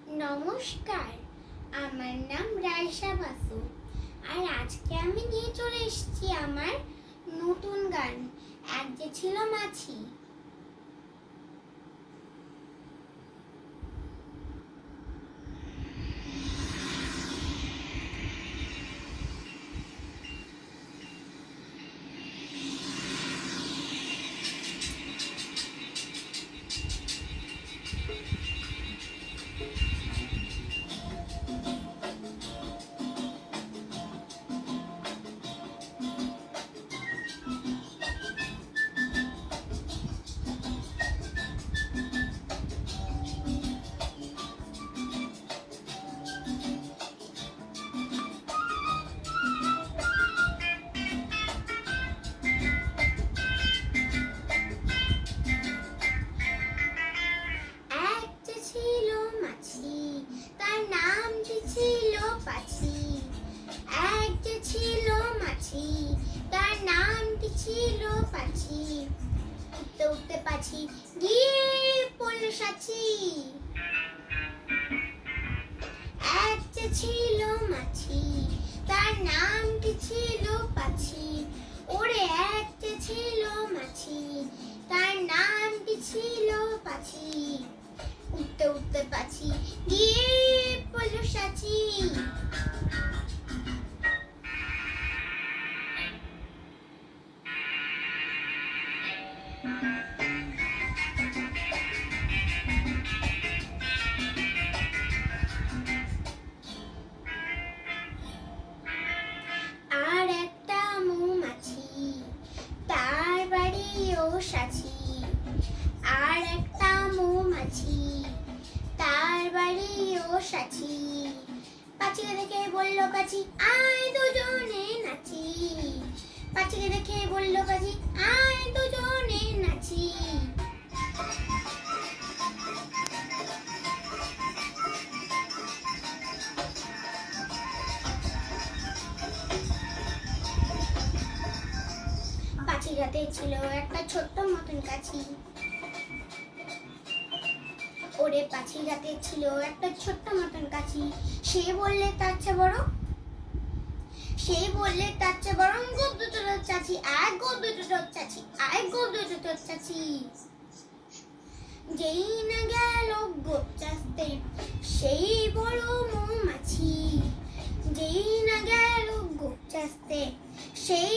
নমস্কার, আমার নাম রাইসা বাসু। আর আজকে আমি নিয়ে চলে এসেছি আমার নতুন গান, এক যে ছিল মাছি। এক যে ছিল মাছি, তার নামটি ছিল পাছি। এক যে ছিল মাছি, তার নামটি ছিল পাছি। উঠতে উঠতে পাছি গিয়ে পড়ল সাছি। এক যে ছিল মাছি, তার নামটি ছিল পাছি। ওরে এক যে ছিল মাছি, তার নামটি ছিল পাছি। উঠতে উঠতে পাছি গিয়ে পড়ল সাছি। আর একটা মৌমাছি, তার বাড়িও সাছি। আর একটা মৌমাছি, তার বাড়িও সাছি। পাখিকে দেখে বলল পাখি, আয় দুজনে নাচি। পাখিকে দেখে বলল পাখি, আয় দুজনে নাচি। পাখির হাতে ছিল একটা ছোট্ট মতন কাছি। ওরে পাখির হাতে ছিল একটা ছোট্ট মতন কাছি। সে বললে তার চেয়ে বড়, সে বললে তার চেয়ে বরং গোপ দুটো তোর চাচি। আয় গোপ দুটো তোর চাচি, আয় গোপ দুটো তোর চাচি। যেই না গেল গোপ চাচতে, সেই বড় মৌমাছি। যেই না গেল গোপ চাচতে, সেই